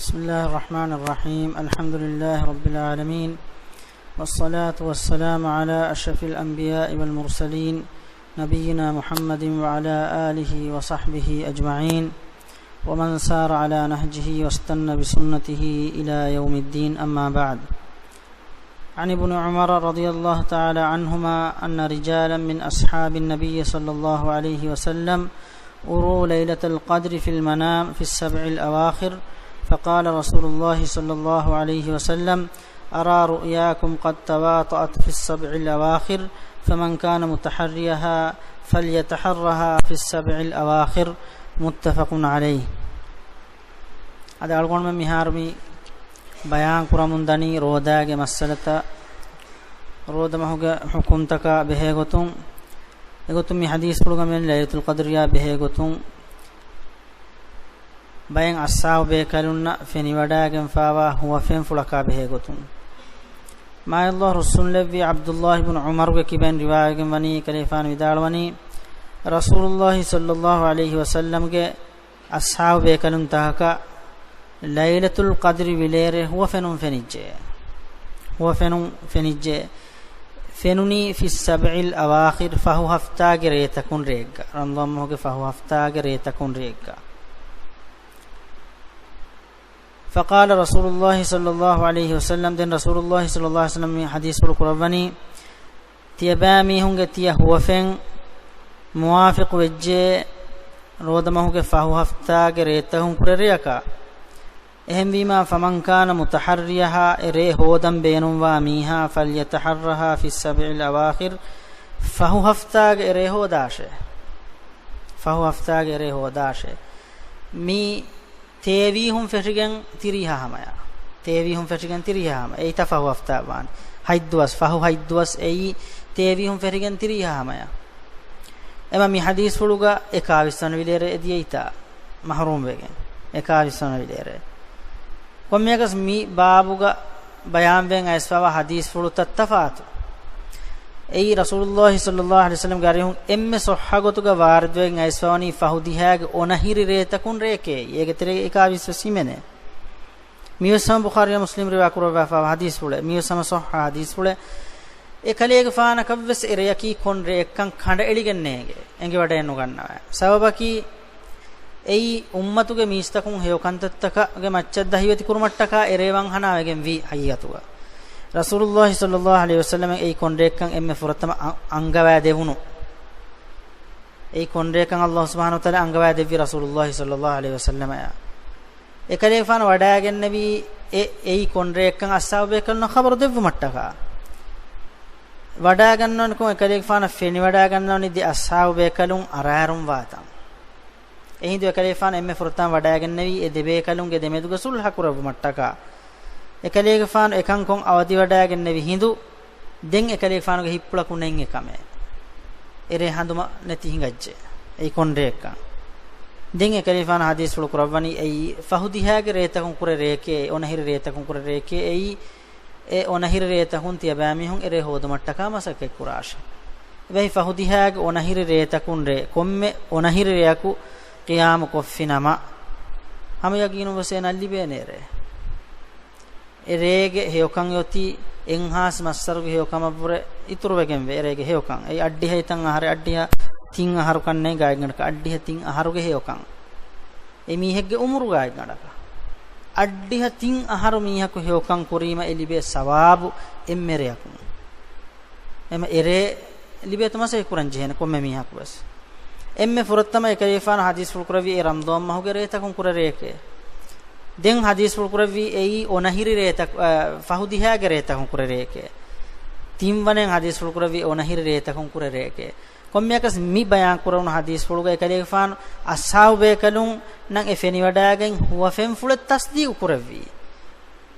بسم الله الرحمن الرحيم. الحمد لله رب العالمين، والصلاة والسلام على أشرف الأنبياء والمرسلين نبينا محمد وعلى آله وصحبه أجمعين ومن سار على نهجه واستنى بسنته إلى يوم الدين. أما بعد، عن ابن عمر رضي الله تعالى عنهما أن رجالا من أصحاب النبي صلى الله عليه وسلم أروا ليلة القدر في المنام في السبع الأواخر، فقال رسول الله صلى الله عليه وسلم: أرى رؤياكم قد تواطأت في السبع الأواخر، فمن كان متحريها فليتحرها في السبع الأواخر. متفق عليه. هذا ألقون من مهارمي بيان كرامون داني رودا کے مسألة رودا مهوگا حكم تكا بهيغتون اگوتم می حدیث پڑھگا من ليلة القدر يا بهيغتون بين أصحاب بيكلنا في نوداعن فاوا هو فين فلكا بهيغتون ما الله رسول الله عبد الله بن عمر کے بين رواية وني كليفان ودالوني رسول الله صلى الله عليه وسلم کے أصحاب بيكلن تهكا ليلة القدر وليره هو فنون فنجة فنوني في السبع الأواخر فهو هفتاج ريتكون ريجا رمضان مهوك فهو هفتاج ريتكون ريجا. فقال رسول الله صلى الله عليه وسلم دين رسول الله صلى الله عليه وسلم حديث القرآني تيبامي هنگ تيه هو فن موافق وجه رود مهوك فهو هفتاج ريتهم كريكا اهم بما فمن كان متحريها اري هودم بينهم واميها فليتحرها في السبع الاواخر فهو هفتاگ اري هوداشه مي تيويهم فشگن تريها هميا اي تفهو هفتابان حيدوس فهو حيدوس اي تيويهم فشگن تريها هميا اما مي حديث فلوگا 21 විලේර එදියයිතා මහරූම් වෙගෙන් 21 විලේර කොම්මියකස් මි බාබුගා බයාන් වෙන් අයිස්වා හදීස් ෆුළු තත්තෆාතු ඒ රසූලුල්ලාහි සල්ලල්ලාහු අලයිහි වසල්ලම් ගාරිහුන් එම්මෙ සොහ්හගතුගා වාරිද වෙන් අයිස්වානි ෆහුදිහාගේ ඔනහිරි රේතකුන් රේකේ යේගේ තරේ 21 සිමෙනේ මියසම් බුඛාරි මුස්ලිම් රිවා කුරවා හදීස් ෆුළු මියසම සොහ්හ හදීස් ෆුළු එකලියගේ ෆාන කවස් එරයකි කොන් රේක්කන් කඬ එලිගන්නේගේ එංගේ වඩ එන්නු ගන්නවා සවබකි ei ummatuge miistakun heyokantattaka maccadda hiwati kurumattaka erewan hanaawegen vi hayyatuga rasulullah sallallahu alaihi wasallam ei konrekkan emme furatama angawaya devunu ei konrekkan allah subhanahu wa taala angawaya devvi rasulullah sallallahu alaihi wasallam ya ekale fan wadagen nabi ei konrekkan ashabe kalno khabar devvu mattaka wada gannon ko ekale fan feni wada gannon di ashabe kalun ararum watan එහිඳු එකලේෆාන එම්මේ ෆුරතාන් වඩාගෙන නැවි ඒ දෙබේ කලුන්ගේ දෙමෙදුග සුල්හ කුරව මට්ටකා එකලේගෆාන එකන් කොන් අවදි වඩාගෙන නැවි හිඳු දෙන් එකලේෆානුගේ හිප්පුල කුණෙන් එකම එරේ හඳුම නැති හිඟජ්ජේ ඒ කොණ්ඩේ එක දෙන් එකලේෆාන හදීස් වල කුරවනි ඒ ෆහුදිහාගේ රේතකුන් කුර රේකේ ඔනහිර රේතකුන් කුර රේකේ ඒ ඔනහිර රේතකුන් තිය බෑමිහුන් එරේ හොද මට්ටකා මසක කුරාෂ වෙයි ෆහුදිහාගේ ඔනහිර රේතකුන් රේ කොම්මෙ ඔනහිර රේකු قيام كفنما هم يقينوا وسين اللي بينره erege heokan yoti enhas massaruge heokama pure ituruwegen ve erege heokan ei addi heitan ahare addiha tin aharu kanne gaaygnaka addiha tin aharuge heokan ei mihegge umuru gaaygnaka addiha tin aharu mihaku heokan kurima elibe sawabu emmereyakun ema ere libe tamase kuran jehne komme mihaku bas emme furatama ekaleefan hadis ful kuravi e ramdom mahuge reetakun kurareke den hadis ful kuravi ei onahiri reetak fahudihaage reetakun kurareke timwanen hadis ful kuravi onahiri reetakun kurareke kommekas mi bayan kurun hadis fuluga ekaleefan ashaube kalun nan efeni wadagen huwa fem ful tasdiq kuravi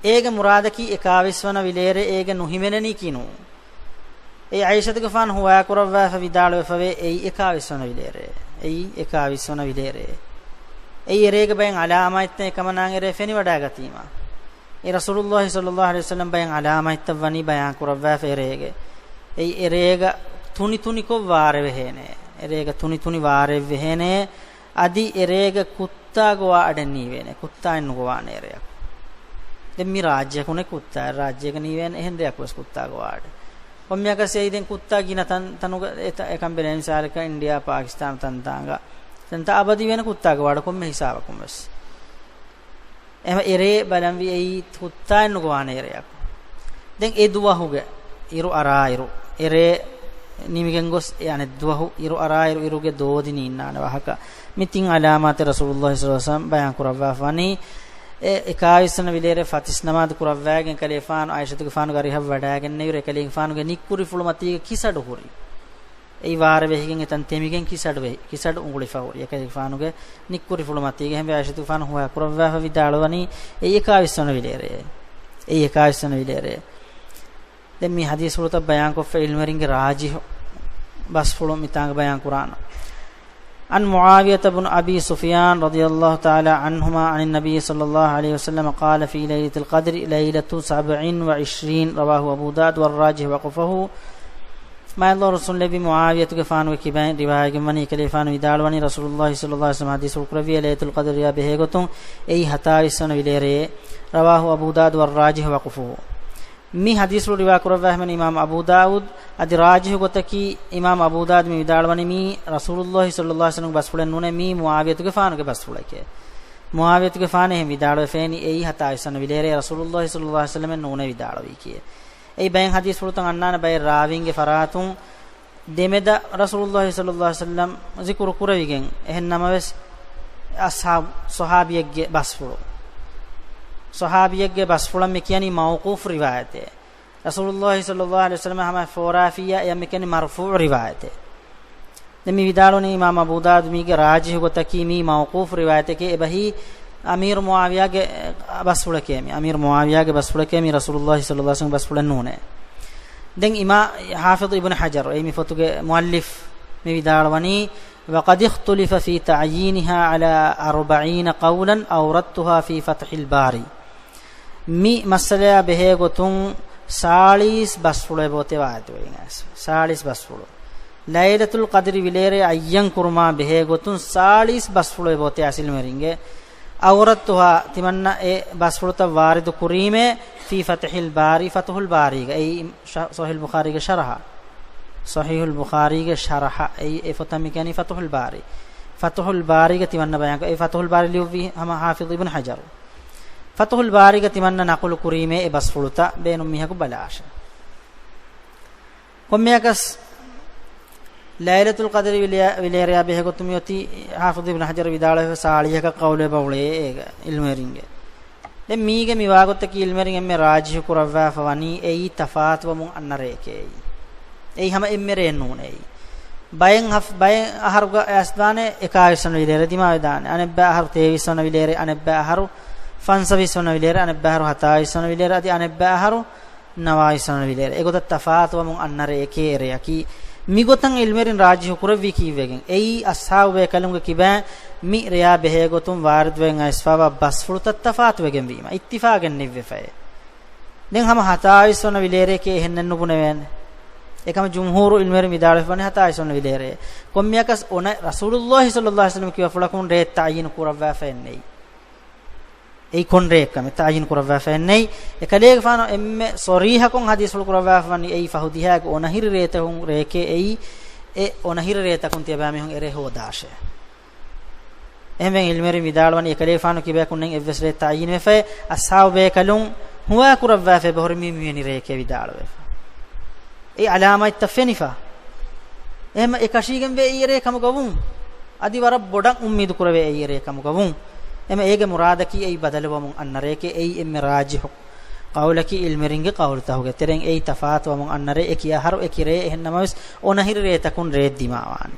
ege muradaki 21 wana vilere ege nuhimeneni kinu ei aisha gafan huwa kurawwa fa vidalo fa ei 21 vilere ei erege bayan alama itte kamanan ere feni wada gatima ei rasulullah sallallahu alaihi wasallam bayan alama itte wani bayan kurawwa fa erege ei erega tuni ko ware vehene erega tuni ware vehene adi erega kutta gowa adenni vene kutta ennu gowa nereya දැන් මේ රාජ්‍යකුනේ කුත්තා රාජ්‍යක නීවෙන් එහෙන් දෙයක් වස් කුත්තා ගවාඩ කොම්මියක සෙයිදෙන් කුත්තා ගින තනුක එකම් බෙලෙන් සාරක ඉන්දියා පාකිස්තාන තන්තාංග තන්ත අබදි වෙන කුත්තා ගවාඩ කොම්මෙ හිසාවකුම් වෙස් එම එරේ බලම් වි ඒ කුත්තා එන්නු ගවානේ එරයක් දැන් ඒ දුවහුගේ ඉරු අරායිරු එරේ නිමිගෙන් ගොස් යන්නේ දුවහු ඉරු අරායිරු ඉරුගේ දෝදිනි ඉන්නාන වහක මිතින් අලාමාත රසූලුල්ලාහි සල්ලල්ලාහු අලයිහි වසල්ලම් බයන් කරවා වනි එකාවිසන විලේරේ ෆතිස් නමාද කුරවෑගෙන් කලේෆාන් ආයිෂතුගේ ෆානු ගරිහ වඩාගෙන නෙවිර කලේන් ෆානුගේ නික්කුරි ෆුලමතිගේ කිසඩ හොරි ඒ වාර වෙහිගෙන් එතන් තෙමිගෙන් කිසඩ වේ කිසඩ උඟුලි ෆවරි එකේ ෆානුගේ නික්කුරි ෆුලමතිගේ හැම ආයිෂතුගේ ෆානු හොයා කුරවෑ විදාලවනි ඒ එකාවිසන විලේරේ දැන් මේ හදීස් වලට බයන් කොෆ ඉල්මරින්ගේ රාජිහ බස් ෆුලම් මිතාංග බයන් කුරාන عن معاوية بن أبي سفيان رضي الله تعالى عنهما عن النبي صلى الله عليه وسلم قال في ليلة القدر ليلة 27 رواه أبو داود والراجح وقفه ما الله رسول الله بمعاوية كفان وكبان رواية مني كليفان ودال وني رسول الله صلى الله عليه وسلم حديث القربية ليلة القدر يا بهيغتون أي هتاوي سنة وليري رواه أبو داود والراجح وقفه می حدیث رو روایت کرده من امام ابو داود ادی راجح گوتکی امام ابو داود می ودالونی می رسول الله صلی الله علیه وسلم بس فلن نونه می معاویه کے فانو کے بس فلکے معاویه کے فانے ہم ودالو فینی ای ہتا اسن ویلے رسول الله صلی الله علیه وسلم نونه ودالوی کی ای بین حدیث رو تن اننا بای راوین کے فراتون දෙමෙද රසූලුල්ලාහි සල්ලල්ලාහු අලයිහි වසල්ලම් zikru කුරවිගෙන් එහෙන් නමවස් අස්හාබ් සහාබියෙක්ගේ බස්ෆුල සහාබියෙක්ගේ බස්ෆුලම් මේ කියන්නේ මෞකූෆ් රිවායතේ රසූලුල්ලාහි සල්ලල්ලාහු අලයිහි වසල්ලම් හැම ෆෝරාෆියා යම් කියන්නේ මර්ෆූ රිවායතේ දෙමි විදාලෝනේ ඉමාම අබූ දාවුද් මීගේ රාජිහ ගොතකි මී මෞකූෆ් රිවායතේ කේ එබහි අමීර් මුආවියාගේ බස්ෆුල කේ මී අමීර් මුආවියාගේ බස්ෆුල කේ මී රසූලුල්ලාහි සල්ලල්ලාහු අලයිහි වසල්ලම් බස්ෆුල නෝනේ දැන් ඉමා හාෆිද් ඉබ්න හජර් මේ ෆතුගේ මුઅල්ලිෆ් මේ විදාලවනි وقد اختلف في تعيينها على 40 قولا أوردتها في فتح الباري مي مسألة بهيغتون 40 بسفله بوته وات ويناس 40 بسفله ليلة القدر विलेरे अय्यं कुर्मा بهيغتون 40 बसफुले बोते असिल मेरिंगे औरतुहा तिमन्ना ए बसफुलता वारिद कुरीमे फी फतहिल बारी फतहुल बारी ए सहीह बुखारी के शरह सहीह बुखारी के शरह ए फतमी यानी फतहुल बारी के तिमन्ना बयान ए फतहुल बारी लिवी हम हाफिज इब्न हजर फतहुल बारी के तिमन्ना नकुल कुरीमे ए बसफुलता बेनु मिहा को बलाश कोम्याकस ලෛලතුල් क़දර් විලේරියා බෙහෙගොතුමියති හාෆිද් ඉබ්න හජර් විදාලේ සාලියක කවුලේ බවුලේ ඒක ඉල්මරින්ගේ දැන් මීගේ මිවාගොත්ත කි ඉල්මරින් එම්මේ රාජිහ කුරවා ෆවනි එයි තෆාත්ව මුන් අන්නරේකේ එයි හැම එම්මරේ නෝනේ බයෙන් අහරුග ඇස්දානේ 21 විලේර දිමා දානේ අනෙබ්බා අහරු 23 විලේර අනෙබ්බා අහරු 25 විලේර අනෙබ්බා අහරු 27 විලේර අති අනෙබ්බා අහරු 29 විලේර ඒගොත තෆාත්ව මුන් අන්නරේකේ රයකි මිගොතන් ඉල්මරින් රාජිහ කුරවි කීවෙගෙන් එයි අස්හාබේ කලුංග කිබෑ මි රයා බෙහෙගොතුම් වාරිද් වෙන් අස්ෆාව බස්ෆුලත තෆාත් වෙගෙන් වීම ඉත්තිෆාගෙන් නිවෙෆේ දැන් හැම 27 වන විලේරේ කේ හෙන්නන් නුබුනේ වෙන්නේ එකම ජුම්හූරු ඉල්මරින් විදාලේ වනේ 27 වන විලේරේ කොම්මියකස් ඔන රසූලුල්ලාහි සල්ලල්ලාහු අලයිහි වසල්ලම් කිව ෆලකුන් රේ තායින් කුරවා ෆෙන්නේ ei konre ekame tayin kurawwa fennei ekaleeg fano emme soriha kon hadis ful kurawwa fani ei fahudiha ko onahir rete hun reke ei e onahir rete kun tiya bami hun ere hodashe emen ilmeri vidalwani ekaleeg fano kibe kunnen evves re tayin me fe ashab be kalun huwa kurawwa fe bahurmi mini reke vidalwe ei alama ittafenifa em ekashigen be ere kam gavun adi war bodan ummid kurave ere kam gavun එම ඒගේ මුරාදකි ඒ බදලවමු අන්නරේකේ ඒ එම් රාජිහ් قولකි ඉල්මරින්ගේ قولතහුගේ තෙරෙන් ඒ තෆාත්වමු අන්නරේ එකිය හරු එකිරේ එහෙන්නමස් ඔනහිර රේතකුන් රේද්දිමාවානි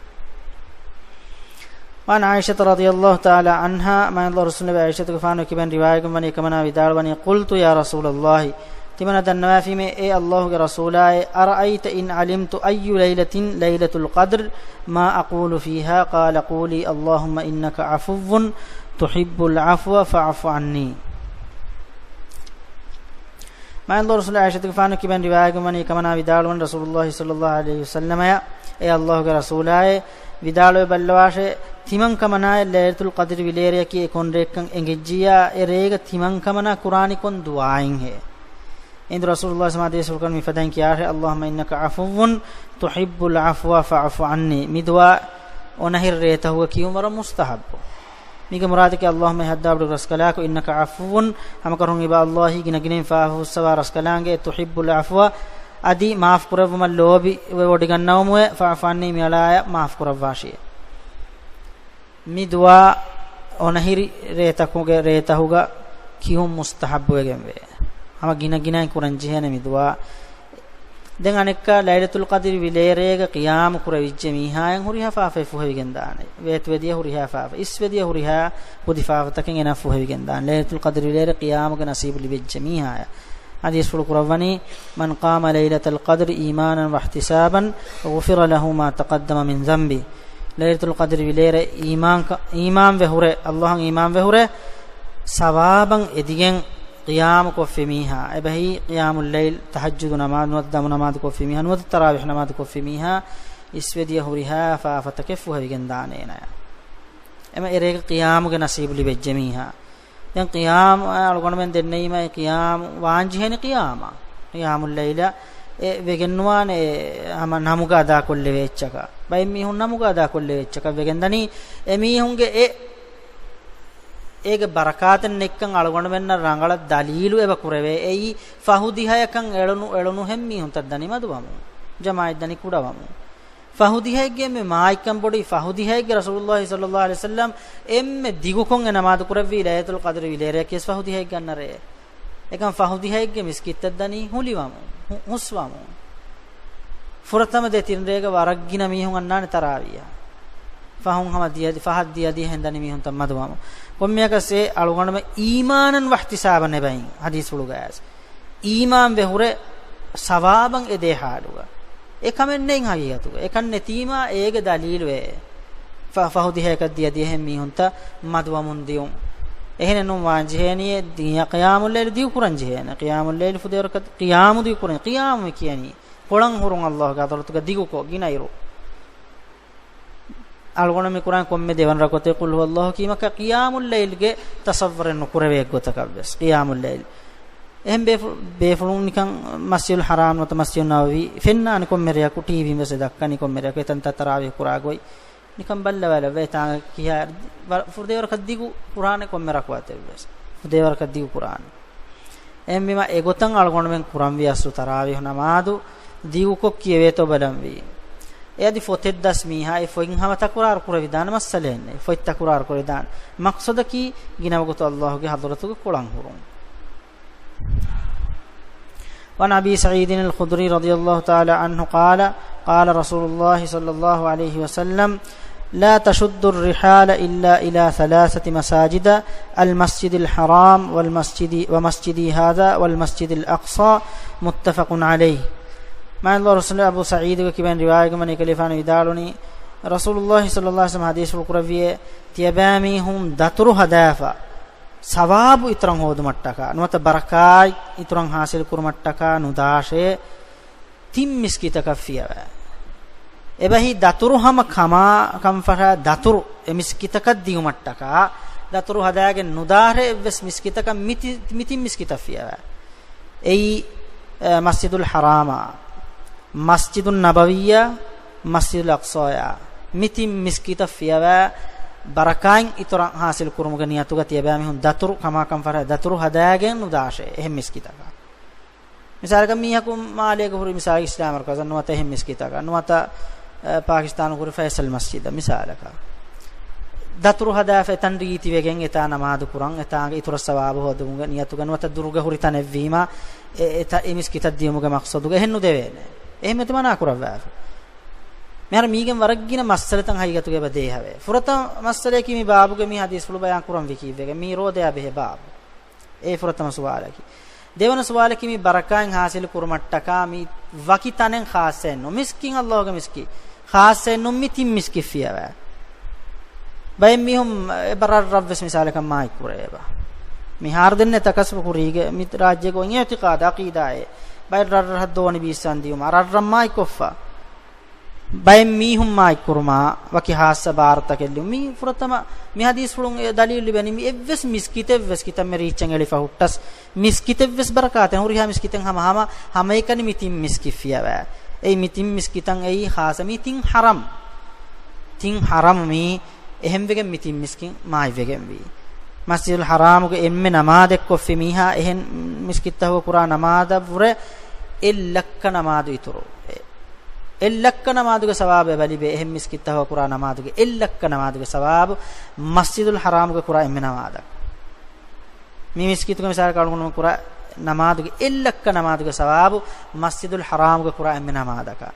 وعن عائشة رضي الله تعالى عنها ما الله رسول الله عائشة كفانو كبن رواية من كمنا ودالوني قلت يا رسول الله تمنا دنوافي में ए अल्लाह के रसूल आए अरअयत इन علمت أي ليلة ليلة القدر ما أقول فيها قال قولي اللهم إنك عفو تحب العفو فاعف عني ما الله رسول عائشة كفانو كبن رواية من كمنا ودالون رسول الله صلى الله عليه وسلم يا ए अल्लाह के रसूल आए विदालो बल्लवाशे තිමන් කමනා ලෛලතුල් क़ද්ර් විලේරිය කී කොන් රෙක්කන් එංගෙජ්ජියා එරේග තිමන් කමනා කුරානි කොන් දුආයින් හේ ඉන්ද රසූලුල්ලාහ සමා දේශල් කරන මිෆදන් කියා හේ අල්ලාහුම්මා ඉන්නක අෆුවුන් තුහිබ්බුල් අෆ්වා ෆඅෆු අන්නි මිදවා ඔනහිර රේතහුව කියුමර මුස්තහබ්බ මික මුරාද කි අල්ලාහුම්මා හද්දාබ්දු රස්කලාක ඉන්නක අෆුවුන් හම කරුන් ඉබා අල්ලාහි ගිනගිනෙන් ෆාහු සවා රස්කලාංගේ තුහිබ්බුල් අෆ්වා අදි මාෆ් කරවම ලෝබි වඩි ගන්නවම ෆඅෆු අන්නි මිලාය මාෆ් කරවාශිය මිදවා ඔනහිරි රේතකුගේ රේතහුගා කියුම් මුස්තහබ්බ වෙගෙන් වේ ama gina kuran jihane midwa den anekka lailatul qadr vilerega qiyam kuravijje mihayan huriha faafe fuhevigen daane vetwediya huriha faafe isvediya huriha hudifa taken ena fuhevigen daane lailatul qadr vilere qiyam ga nasib libijje mihaya hadis fulu kurawani man qama lailatul qadr imanan wa ihtisaban ghufira lahu ma taqaddama min dhanbi lailatul qadr vilere iman ve hure allahun iman ve hure sawaban edigen قيام كوفي ميها ابهي قيام الليل تهجد نماز ودم نماز كوفي ميها ود التراويح نماز كوفي ميها اسوديه هريها ففتكفها بجندانينا اما اريك قيام كنصيب لبجميها ين قيام الغون من دني ما قيام وانجهني قيام الليل වෙගෙන්නුවානේ හම නමුගා දා කොල්ලේ වෙච්චක බයි මිහුන් නමුගා දා කොල්ලේ වෙච්චක වෙගෙන්දනි එමිහුන්ගේ ඒගේ බරකාතෙන් එක්කන් අලගොණ වෙන්න රංගල දලීලු එව කුරවේ එයි ෆහුදිහයකන් එළුණු හැම්මි හුන්ත දනි මදුවමු ජමායි දනි කුඩවමු ෆහුදිහයගේ මේ මායිකම් බොඩි ෆහුදිහයගේ රසූලුල්ලාහි සල්ලල්ලාහු අලයිහි වසල්ලම් එම්මෙ දිගුකොන් එනමාද කුරවි ලයිලතුල් क़ද්ර විලේරය කෙස් ෆහුදිහය ගන්නරේ එකන් ෆහුදිහයගේ මිස්කිත්ත දනි හුලිවමු හුස්වමු ෆුරතම දෙතින් රේග වරග්ගින මිහුන් අන්නානේ තරාවියා ෆහුන් හම දියදි ෆහද් දියදි හෙන්දනි මිහුන් තම මදුවමු කොම්මියකසේ අලුගණම ඊමානන් වහ්තිසාබ නෙබයි හදීස් වලුගාස් ඊමාන් වෙහුරේ සවාබන් එදේ හාඩුග එකමෙන්නෙන් හගියතුග එකන් නැතිමා ඒගේ දලීල් වේ ෆහුදිහයක දියදී හැම මිහුන්ත මදවමුන් දියුම් එහෙන නෝ වාජේනියේ දිය ඛියාමුල් ලෛල් දිය කුරන් ජේන ඛියාමුල් ලෛල් ෆුදේරක ඛියාමු දිය කුරන් ඛියාමු කියනි පොළන් හුරුන් අල්ලාහ් ගාතරතුග දිගුකෝ ගිනයිරු algona me quran komme devan rakote qul huwallahu kimaka qiyamul layl ge tasawwur nukurave gotakabes qiyamul layl ehm befulun nikan masjidul haram wa masjidun nawawi fenna an komme riya ku tv me se dakkani komme riya ketan tarawih kuragoi nikan balla wala veta kiya furdewar kaddigu quran komme rakwate bes furdewar kaddigu quran ehm bima egotan algona men quran wi asu tarawih namadu digu ko kiyeveto balam wi එයදි ෆොතෙත් දස් මීහා ඒ ෆොයින් හම තකුරාර කුර විදාන මස්සලෙන්නේ ෆොයිත් තකුරාර කුර විදාන මක්සද කි ගිනවගත අල්ලාහ්ගේ හදරතුක කොලන් හුරුම් وعن أبي سعيد الخدري رضي الله تعالى عنه قال قال رسول الله صلى الله عليه وسلم لا تشد الرحال إلا إلى 3 مساجد المسجد الحرام ومسجدي هذا والمسجد الأقصى متفق عليه ما الله رسول أبو سعيد وكبن رواية من كلفان يدالوني رسول الله صلى الله عليه وسلم حديث القرآن تيابامي هم دترو هدافا ثواب إتران هود متّكا نوت بركاي إتران حاصل كور متّكا نداشة تيم مسكيتا كفيا إبهي دترو هم خما كم فرا دترو مسكيتا كديو متّكا دترو هدايا نداره بس مسكيتا كم ميتي مسكيتا فيا أي مسجد الحرام مسجد النبوية مسجد الأقصى متي مسكيتا فيها بركان إتران حاصل كرمغنيا توغتي بامهم دتر كما كم فر دتر هدايا نداشه هم مسكيتا مثال كم ميهكم مالك هوري مثال إسلام مركز نوتا هم مسكيتا نوتا पाकिस्तान को फैसल मस्जिद मिसाल का दतरु हदाफ तनरीति वेगें एता नमाज कुरान एता इतर सवाब हो दुंगा नियतु गनवत दुर्गा हुरी तने वीमा एता एमिस कितदियमुगा मकसद गे हेन्नु देवेने එහෙම තමනා කරවවා මෙහර මීගෙන් වරග්ගින මස්සලතන් හයිගතුගේ බදේ හැවේ ෆුරත මස්සලේ කිමි බාබුගේ මි හදීස් වල බයන් කුරන් විකීවගේ මි රෝදයා බෙහෙ බාබ ඒ ෆුරතම සුවාලකි දෙවන සුවාලේ කිමි බරකාන් හාසිල කුරමට්ටකා මි වකිතනෙන් ખાસෙන් නොමිස්කින් අල්ලාහගේ මිස්කි ખાસෙන් නොමිතින් මිස්කි ෆියවා බයි මිහුම් බරර් රබ්ස් මිසාලකම් මායි කුරේබා මි හාර දෙන්නේ තකස්ව කුරීගේ මි රාජ්‍යකෝ ඉතිකාද අකීදායේ බයි රර් හද්දෝනි බීසන් දියුම රර් රම්මායි කොෆා baym mihum mai kurma waki hassa barta kellu mi furatama mi hadis fulun dalil libani mi evves miskitevves kitam me richen eli fahuttas miskitevves barakate huriha miskiten hama ekani mitim miskifiyawa ei mitim miskitan ei khasa mitin haram mi ehem vegen mitim miskin mai vegen vi masjidul haram ge emme namaz ekko femiha ehen miskitta ho qur'an namaz vure ellakka namaz ituru ellakka namaduge sawab balibe ehem miskitta ho qur'an namaduge ellakka namaduge sawab masjidul haram ge qur'an emme namada mi miskituge misal kalgun qur'an namaduge ellakka namaduge sawab masjidul haram ge qur'an emme namadaka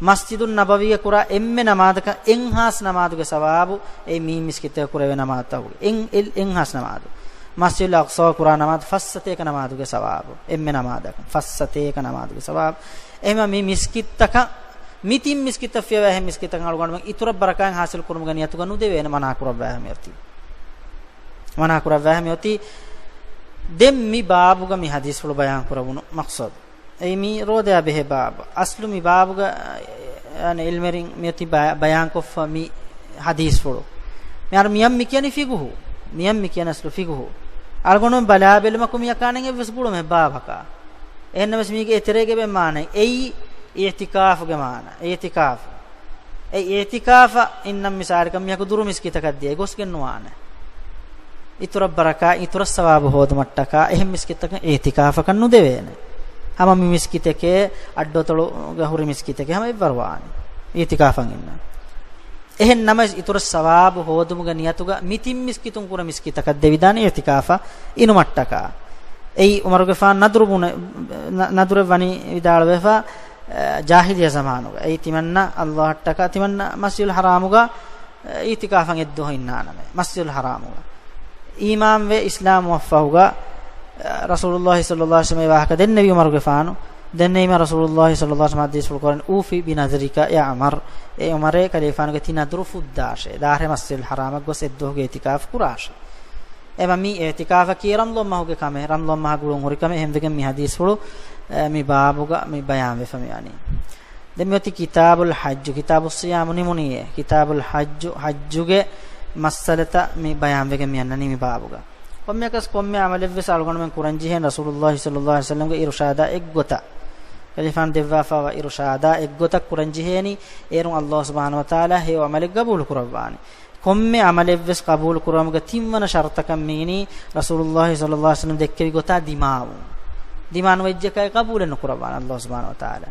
masjidun nabawi ge qur'an emme namadaka enhas namaduge sawab e mi miskitta qur'an ve namata hu enhas namadu masjidul aqsa qur'an namad fassate ka namaduge sawab emme namadaka fassate ka namaduge sawab ehma mi miskittaka mitim miskita fiyawa hem miskita ngalu ganum itura barakan hasil kurum ganiyatu ganu de wen mana kurabah merti dem mi babuga mi hadis fulu bayan kurabunu maqsad ei mi roda behe bab aslu mi babuga an ilmerin merti bayan ko mi hadis fulu yar miyam mi kiyani figuhu miyam mi kiyana aslu figuhu algonum bala belma kum yakanen evs bulu me babaka ennames mi ge eterege be mane ei i'tikaf ge maana i'tikaf ei i'tikafa innam misar kam yaku duru miskita kaddiye gos gennuane itura baraka itura sawab hod mattaka ehem miskita ka i'tikafa kannu devene hama mi miskiteke addotolu ge huri miskiteke hama iwarwani i'tikafan inna ehen namas itura sawab hodum ge niyatuga mitim miskitun kura miskita kadde vidani i'tikafa inu mattaka ei umaru ge fa nadru vani vidal vefa jahiliya zamanuga ei timanna allah taka timanna masjidul haramuga itikafan eddo hinnana me masjidul haramuga imam ve islam waffahuga rasulullah sallallahu alaihi wasallam wa ka den nabi umar gefanu den nabi rasulullah sallallahu alaihi wasallam hadis fulkoren ufi binadrika ya umar e umare kalifanu ge tinadru fuddashe dahre masjidul haramag gos eddo ge itikaf kurashe ema mi itikaf ki ramlom mahuge kame ramlom mahagulun hori kame hem vegen mi hadis fulu mi babuga mi bayan ve fami yani demoti kitabul hajj kitabus siyam nimuniye kitabul hajjuge masalata mi bayan vegen mi annani mi babuga komme amale ve salgon men kuranji hen rasulullah sallallahu alaihi wasallam ge irshada eggota kalifan devwa fa wa irshada eggota kuranji heni erun allah subhanahu wa taala he amale qabul kurabani komme amale ves qabul kuramga timwana shartakam mini rasulullah sallallahu alaihi wasallam dekke gota diman wajje kay qabul nukurban allah subhanahu wa taala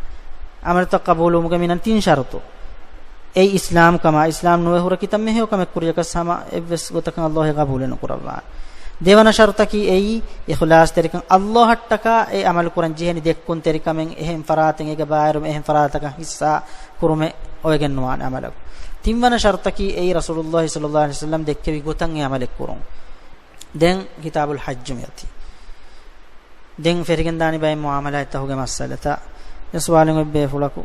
amar to qabulu muga minan tin shartu ei islam kama islam no hura kitam me ho kama kuriya kasama evs gotakan allah qabul nukurban devana sharta ki ei ikhlas terikan allah hattaka ei amal kuran jehni dekkun terikamen ehem faraten ege bairum ehem farataka hissa kurume oegen amalak timwana sharta ki ei rasulullah sallallahu alaihi wasallam dekke gotan e amal kurun den kitabul hajj meti den ferigen dani bay muamala tahuge masalata yaswalun be fulaku